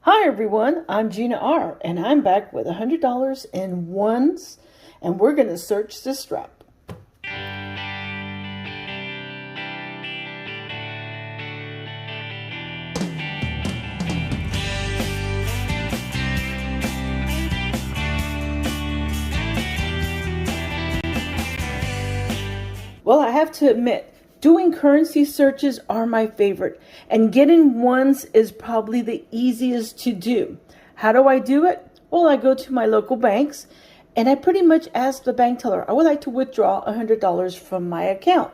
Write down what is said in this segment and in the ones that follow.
Hi everyone, I'm Gina R. and I'm back with $100 in ones, and we're going to search the strap. Well, I have to admit, doing currency searches are my favorite, and getting ones is probably the easiest to do. How do I do it? Well, I go to my local banks, and I pretty much ask the bank teller, I would like to withdraw $100 from my account.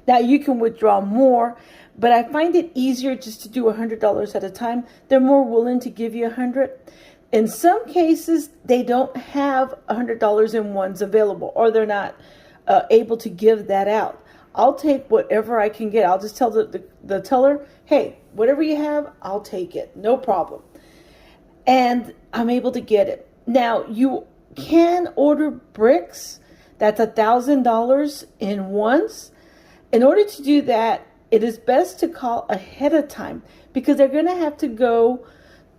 Now, you can withdraw more, but I find it easier just to do $100 at a time. They're more willing to give you $100. In some cases, they don't have $100 in ones available, or they're not able to give that out. I'll take whatever I can get. I'll just tell the teller, hey, whatever you have, I'll take it. No problem. And I'm able to get it. Now, you can order bricks. That's $1,000 in ones. In order to do that, it is best to call ahead of time because they're going to have to go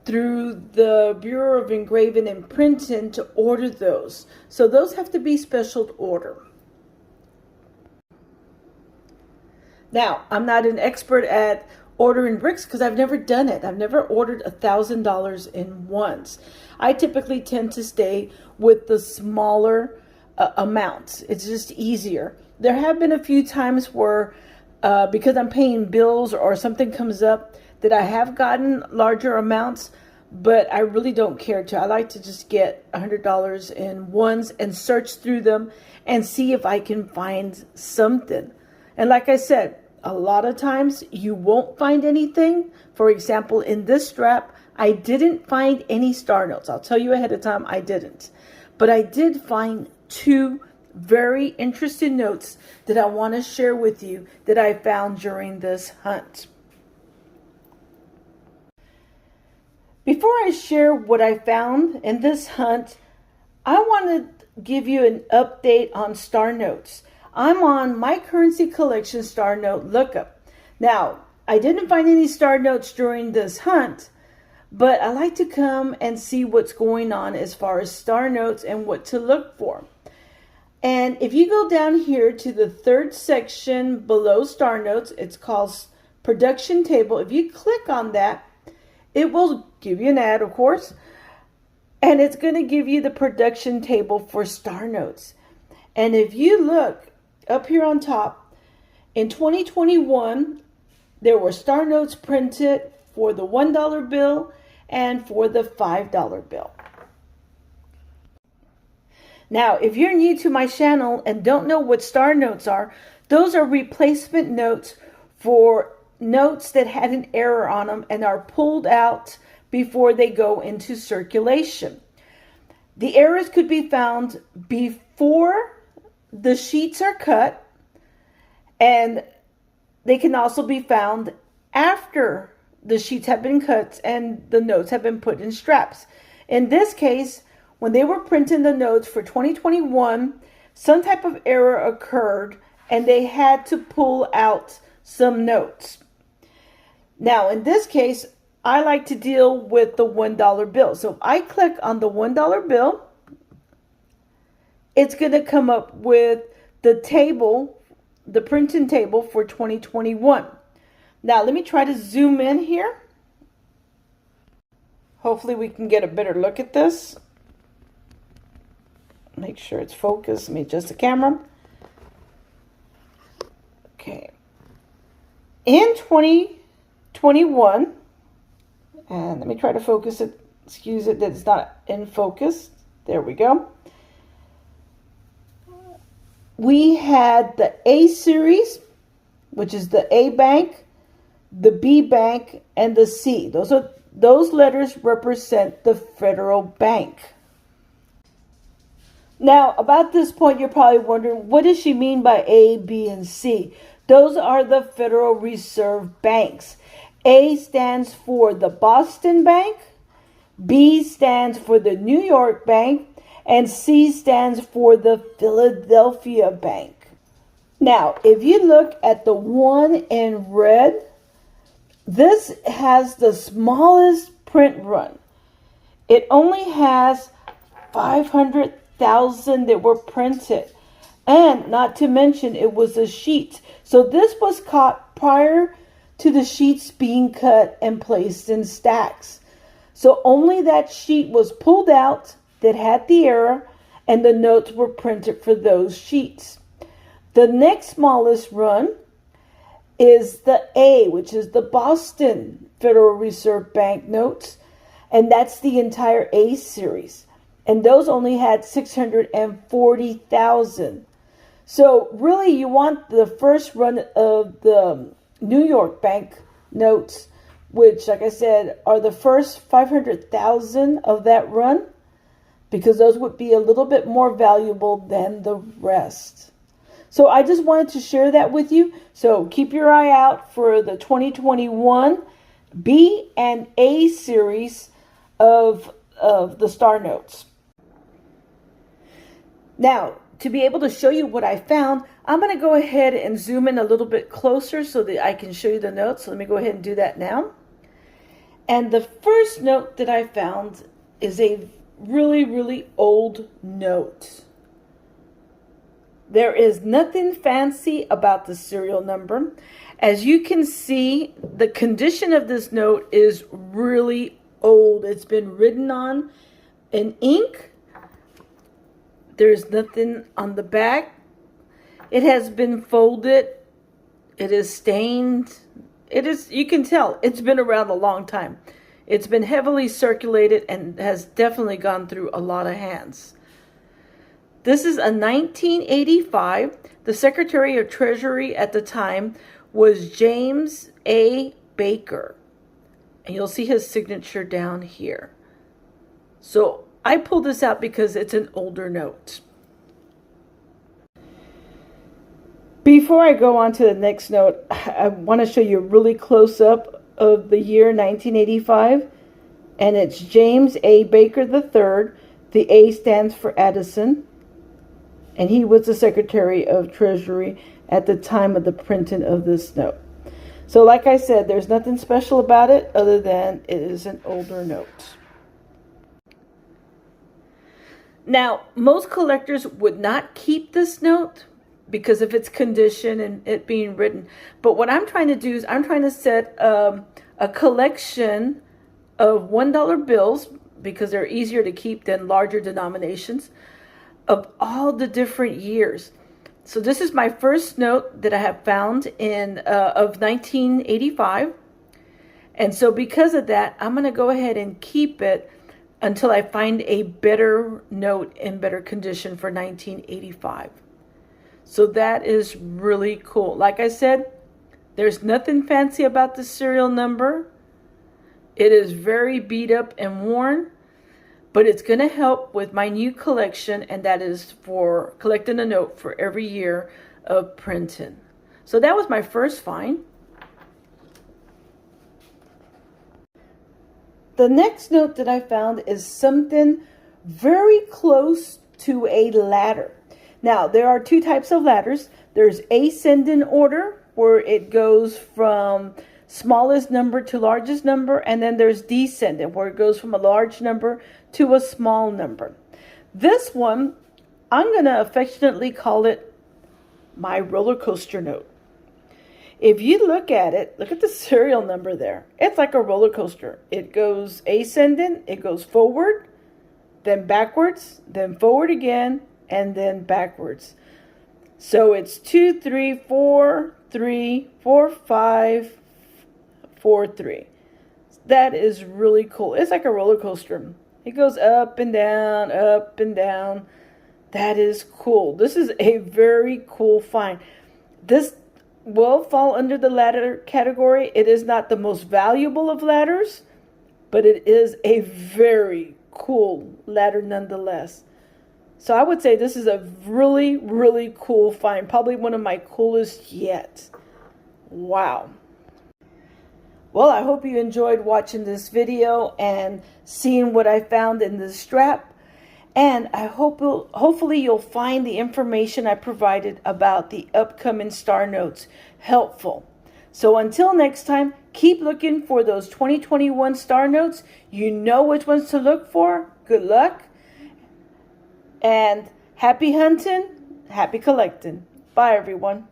through the Bureau of Engraving and Printing to order those. So those have to be special order. Now, I'm not an expert at ordering bricks because I've never done it. I've never ordered $1,000 in ones. I typically tend to stay with the smaller amounts. It's just easier. There have been a few times where because I'm paying bills or something comes up that I have gotten larger amounts, but I really don't care to. I like to just get $100 in ones and search through them and see if I can find something. And like I said, a lot of times you won't find anything. For example, in this strap, I didn't find any star notes. I'll tell you ahead of time, I didn't. But I did find two very interesting notes that I want to share with you that I found during this hunt. Before I share what I found in this hunt, I want to give you an update on star notes. I'm on my currency collection star note lookup. Now, I didn't find any star notes during this hunt, but I like to come and see what's going on as far as star notes and what to look for. And if you go down here to the third section below star notes, it's called production table. If you click on that, it will give you an ad, of course, and it's going to give you the production table for star notes. And if you look up here on top, in 2021, there were star notes printed for the $1 bill and for the $5 bill. Now, if you're new to my channel and don't know what star notes are, those are replacement notes for notes that had an error on them and are pulled out before they go into circulation. The errors could be found before the sheets are cut, and they can also be found after the sheets have been cut and the notes have been put in straps. In this case, when they were printing the notes for 2021, some type of error occurred and they had to pull out some notes. Now, in this case, I like to deal with the $1 bill. So if I click on the $1 bill, it's going to come up with the table, the printing table for 2021. Now, let me try to zoom in here. Hopefully we can get a better look at this. Make sure it's focused. Let me adjust the camera. Okay. In 2021, and let me try to focus it. Excuse it that it's not in focus. There we go. We had the A series, which is the A bank, the B bank, and the C. Those letters represent the federal bank. Now, about this point, you're probably wondering, what does she mean by A, B, and C? Those are the Federal Reserve banks. A stands for the Boston Bank, B stands for the New York Bank, and C stands for the Philadelphia Bank. Now, if you look at the one in red, this has the smallest print run. It only has 500,000 that were printed. And not to mention, it was a sheet. So this was caught prior to the sheets being cut and placed in stacks. So only that sheet was pulled out that had the error, and the notes were printed for those sheets. The next smallest run is the A, which is the Boston Federal Reserve Bank notes, and that's the entire A series. And those only had 640,000. So really you want the first run of the New York Bank notes, which, like I said, are the first 500,000 of that run, because those would be a little bit more valuable than the rest. So I just wanted to share that with you. So keep your eye out for the 2021 B and A series of the Star Notes. Now, to be able to show you what I found, I'm going to go ahead and zoom in a little bit closer so that I can show you the notes. So let me go ahead and do that now. And the first note that I found is a really, really old note. There is nothing fancy about the serial number. As you can see, the condition of this note is really old. It's been written on in ink. There's nothing on the back. It has been folded. It is stained. You can tell it's been around a long time. It's been heavily circulated and has definitely gone through a lot of hands. This is a 1985. The Secretary of Treasury at the time was James A. Baker. And you'll see his signature down here. So I pulled this out because it's an older note. Before I go on to the next note, I want to show you a really close-up of the year 1985. And it's James A. Baker III. The A stands for Addison. And he was the Secretary of Treasury at the time of the printing of this note. So like I said, there's nothing special about it other than it is an older note. Now, most collectors would not keep this note because of its condition and it being written. But what I'm trying to do is I'm trying to set a collection of $1 bills, because they're easier to keep than larger denominations, of all the different years. So this is my first note that I have found of 1985. And so because of that, I'm going to go ahead and keep it until I find a better note in better condition for 1985. So that is really cool. Like I said, there's nothing fancy about the serial number. It is very beat up and worn, but it's going to help with my new collection, and that is for collecting a note for every year of printing. So that was my first find. The next note that I found is something very close to a ladder. Now, there are two types of ladders. There's ascending order, where it goes from smallest number to largest number, and then there's descending, where it goes from a large number to a small number. This one, I'm going to affectionately call it my roller coaster note. If you look at it, look at the serial number there. It's like a roller coaster. It goes ascending, it goes forward, then backwards, then forward again, and then backwards. So it's 2, 3, 4, 3, 4, 5, 4, 3. That is really cool. It's like a roller coaster. It goes up and down, up and down. That is cool. This is a very cool find. This will fall under the ladder category. It is not the most valuable of ladders, but it is a very cool ladder nonetheless. So I would say this is a really, really cool find. Probably one of my coolest yet. Wow. Well, I hope you enjoyed watching this video and seeing what I found in this strap. And I hope hopefully you'll find the information I provided about the upcoming Star Notes helpful. So until next time, Keep looking for those 2021 star notes. You know which ones to look for. Good luck. And happy hunting, happy collecting. Bye, everyone.